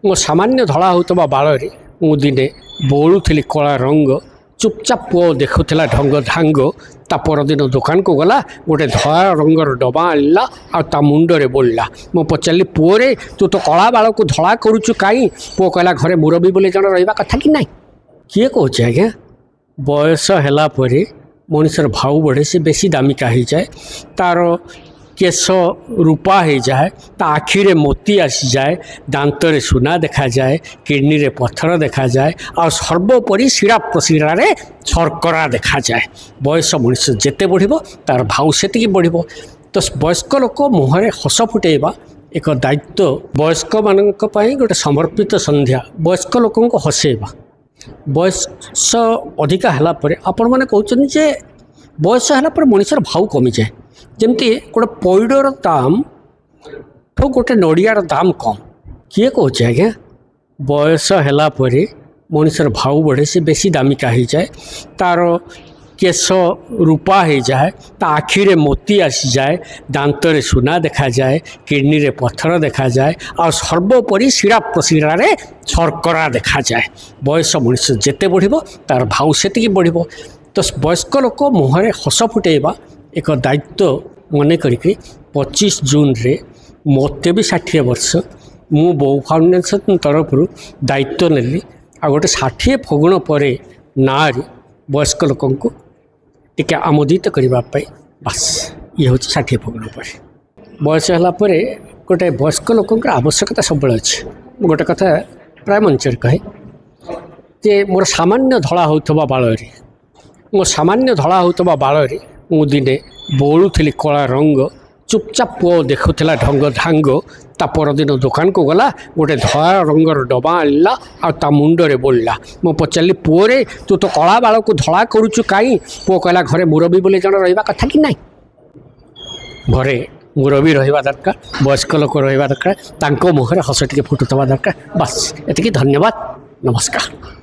मो सामान्य धड़ा होता बाल मु दिने बोलुली कला रंग चुपचाप पुओ देखुला ढंग ढांग ता परदिन दुकान को गला गोटे धला रंगर डबा आनला आ मुंडरे बोलला मो पचारि पुओरे तू तो कला बाल को धला करुचु कहीं पुओ कहला घरे मुरबी बोले जन रहा कथा कि ना किए कहे आज्ञा बयस है मनुष्यर भाव बढ़े से बेसी दामिका हो जाए तार केश रूपा हो जाए ता आखिरे मोती आसी जाए दांत रे सुना देखा जाए किडनी रे पत्थर देखा जाए आ सर्वोपरि शिरा प्रशिरा रे शर्करा देखा जाए बयस मनुष्य जेते बढ़िबो तार भाव सेतिकी बढ़िबो तो वयस्क लोक मुहरे हस फुटेबा एक दायित्व वयस्क मानक पई गोटे समर्पित संध्या वयस्क लोकन को हसेबा बयस अधिका है आपण मैंने कहते जे बयस है मनुष्यर भाव कमी जाए जमती गोटे पैडर दाम तो गोटे नड़ियार दाम कम किए कहे आज्ञा बयस है मनुष्यर भाव बढ़े से बेसी दामिका हो जाए तार केश रूपा हो जाए ता आखिरे मोती आसी जाए दांत रे सुना देखा जाए किडनी रे पत्थर देखा जाए आ सर्वोपरि शिरा प्रशिरा रे शर्करा देखा जाए बयस मनुष्य जेते बढ़िबो तार भाव सेतिकी बढ़िबो तो वयस्क लोक मुहरे हस फुटेबा एक दायित्व मन करी 25 जून रे मते भी 60 वर्ष मु बो फाउंडेशन तरफ दायित्व नेली आ गोटे 60 फगुण पर ना वयस्क लोक टिके आमोदित करने बास ये हूँ 60 फगुण पर बयस है गोटे वयस्क लोक आवश्यकता सब अच्छे गोटे कथा प्राय मंचर कहे जे मोर सामान्य धड़ा होता बाल मो सामान्य धड़ा होता बाल मु दिने बोलुली कला रंग चुपचाप पुओ देखुला ढंग ढांग ता परदिन दुकान को गला गोटे धला रंगर डबा आनला आ मुंडरे बोलला मो पचारि पुओरे तू तो कला बाल को धला करुचु कहीं पुओ कहला घरे मुरबी बोले जन रहा कथा कि ना घरे मुरबी रहा दरकार वयस्क लोक रहा दरकार मुहर हस टे फुटुवा दरकार बस एतिकी धन्यवाद नमस्कार।